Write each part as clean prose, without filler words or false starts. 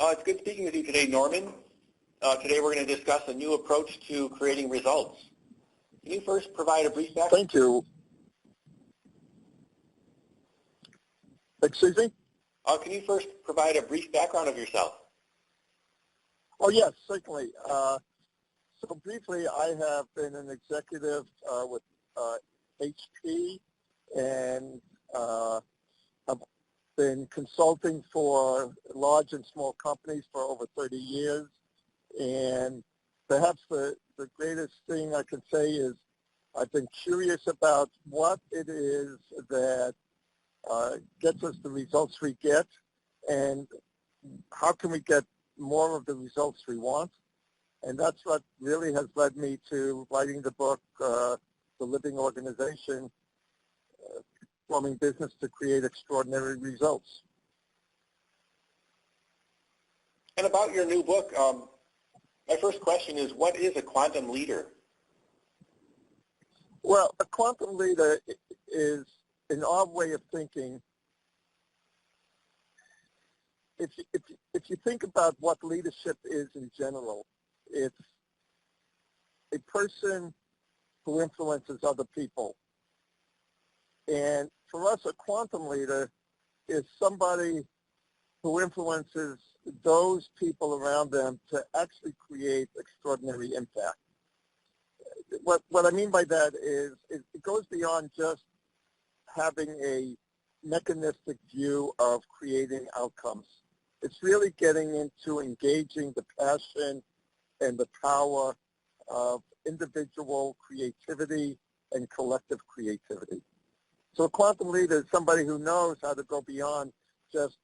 It's good speaking with you today, Norman. Today we're going to discuss a new approach to creating results. Can you first provide a brief background? Thank you. Excuse me? Can you first provide a brief background of yourself? Oh, yes, certainly. So briefly, I have been an executive with HP, and I've been consulting for large and small companies for over 30 years. And perhaps the greatest thing I can say is I've been curious about what it is that gets us the results we get, and how can we get more of the results we want. And that's what really has led me to writing the book, The Living Organization, Forming Business to Create Extraordinary Results. And about your new book, my first question is, what is a quantum leader? Well, a quantum leader is, in our way of thinking, if you think about what leadership is in general, it's a person who influences other people. And for us, a quantum leader is somebody who influences those people around them to actually create extraordinary impact. What I mean by that is it goes beyond just having a mechanistic view of creating outcomes. It's really getting into engaging the passion and the power of individual creativity and collective creativity. So a quantum leader is somebody who knows how to go beyond just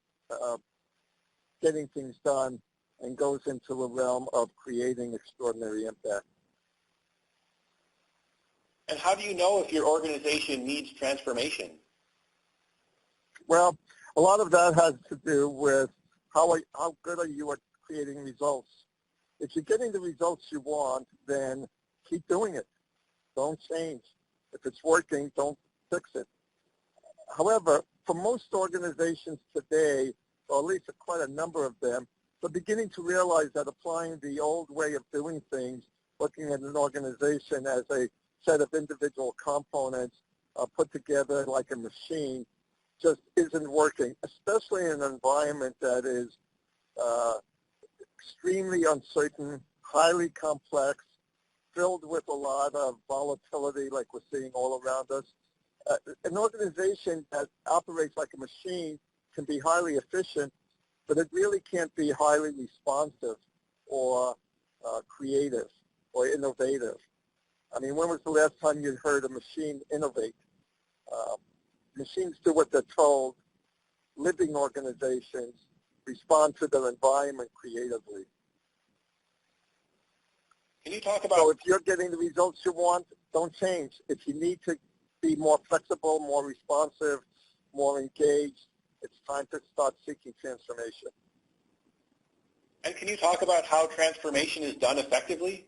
getting things done and goes into a realm of creating extraordinary impact. And how do you know if your organization needs transformation? Well, a lot of that has to do with how good are you at creating results. If you're getting the results you want, then keep doing it. Don't change. If it's working, don't fix it. However, for most organizations today, or at least quite a number of them, they're beginning to realize that applying the old way of doing things, looking at an organization as a set of individual components put together like a machine, just isn't working, especially in an environment that is extremely uncertain, highly complex, filled with a lot of volatility like we're seeing all around us. An organization that operates like a machine can be highly efficient, but it really can't be highly responsive or creative or innovative. I mean, when was the last time you heard a machine innovate? Machines do what they're told. Living organizations respond to their environment creatively. Can you talk about... So if you're getting the results you want, don't change. If you need to be more flexible, more responsive, more engaged, it's time to start seeking transformation. And can you talk about how transformation is done effectively?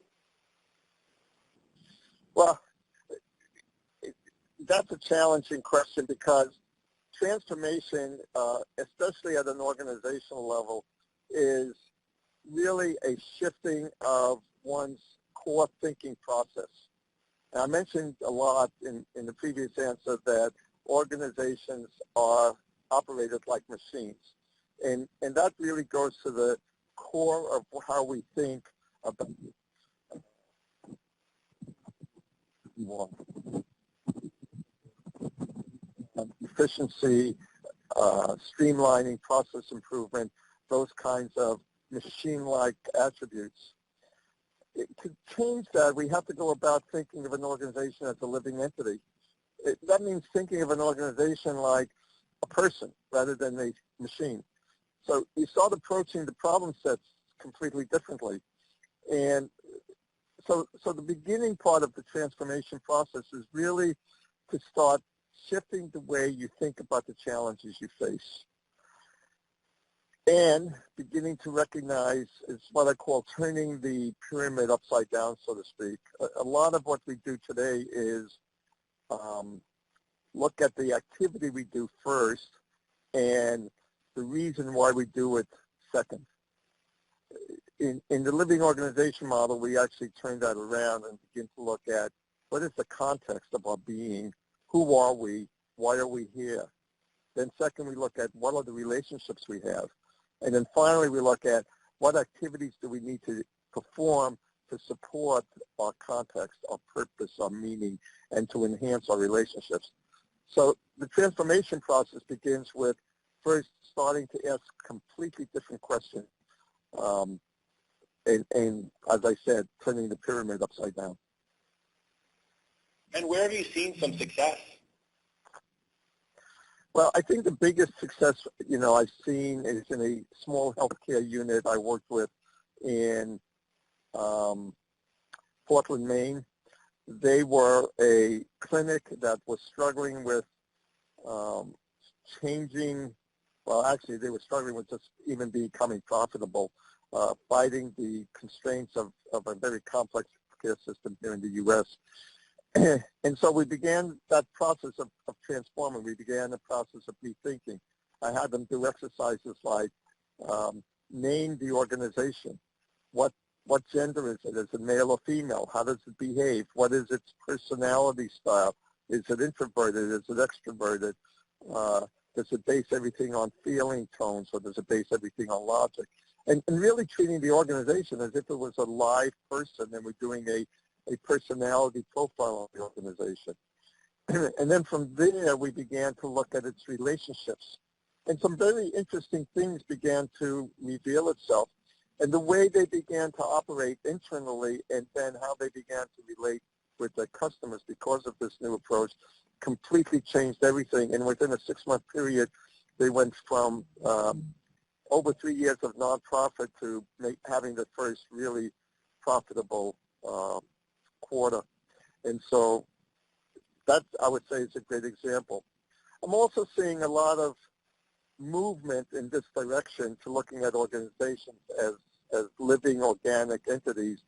Well, that's a challenging question because transformation, especially at an organizational level, is really a shifting of one's core thinking process. And I mentioned a lot in the previous answer that organizations are operated like machines. And that really goes to the core of how we think about efficiency, streamlining, process improvement, those kinds of machine-like attributes. To change that, we have to go about thinking of an organization as a living entity. That means thinking of an organization like a person rather than a machine. So you start approaching the problem sets completely differently. And so the beginning part of the transformation process is really to start shifting the way you think about the challenges you face. And beginning to recognize is what I call turning the pyramid upside down, so to speak. A lot of what we do today is look at the activity we do first and the reason why we do it second. in the living organization model, we actually turn that around and begin to look at what is the context of our being, who are we, why are we here? Then second, we look at what are the relationships we have. And then finally, we look at what activities do we need to perform to support our context, our purpose, our meaning, and to enhance our relationships. So the transformation process begins with first starting to ask completely different questions. And as I said, turning the pyramid upside down. And where have you seen some success? Well, I think the biggest success, I've seen is in a small healthcare unit I worked with in Portland, Maine. They were a clinic that was struggling with changing, well, actually they were struggling with just even becoming profitable, fighting the constraints of a very complex care system here in the U.S. And so we began that process of transforming. We began the process of rethinking. I had them do exercises like name the organization. What gender is it? Is it male or female? How does it behave? What is its personality style? Is it introverted? Is it extroverted? Does it base everything on feeling tones, or does it base everything on logic? And really treating the organization as if it was a live person, and we're doing a personality profile of the organization. And then from there, we began to look at its relationships. And some very interesting things began to reveal itself. And the way they began to operate internally, and then how they began to relate with their customers because of this new approach, completely changed everything. And within a 6-month period, they went from over 3 years of nonprofit to having the first really profitable quarter. And so that, I would say, is a great example. I'm also seeing a lot of movement in this direction to looking at organizations as living organic entities.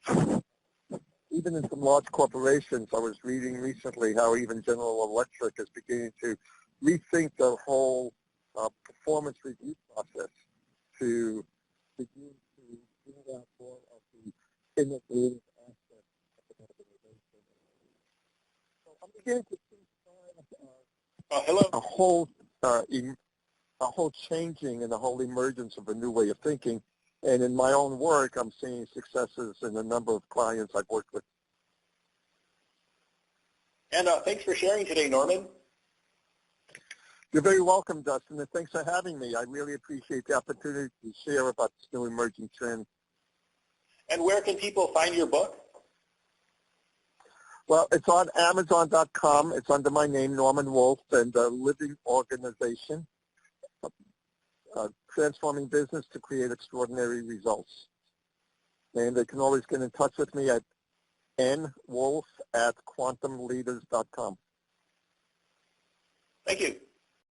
Even in some large corporations, I was reading recently how even General Electric is beginning to rethink their whole performance review process to begin to bring out more of the innovative aspects of the organization. So I'm beginning to see a whole changing and a whole emergence of a new way of thinking. And in my own work, I'm seeing successes in a number of clients I've worked with. And thanks for sharing today, Norman. You're very welcome, Dustin, and thanks for having me. I really appreciate the opportunity to share about this new emerging trend. And where can people find your book? Well, it's on Amazon.com. It's under my name, Norman Wolf, and Living Organization, Transforming Business to Create Extraordinary Results. And they can always get in touch with me at nwolf@quantumleaders.com. Thank you.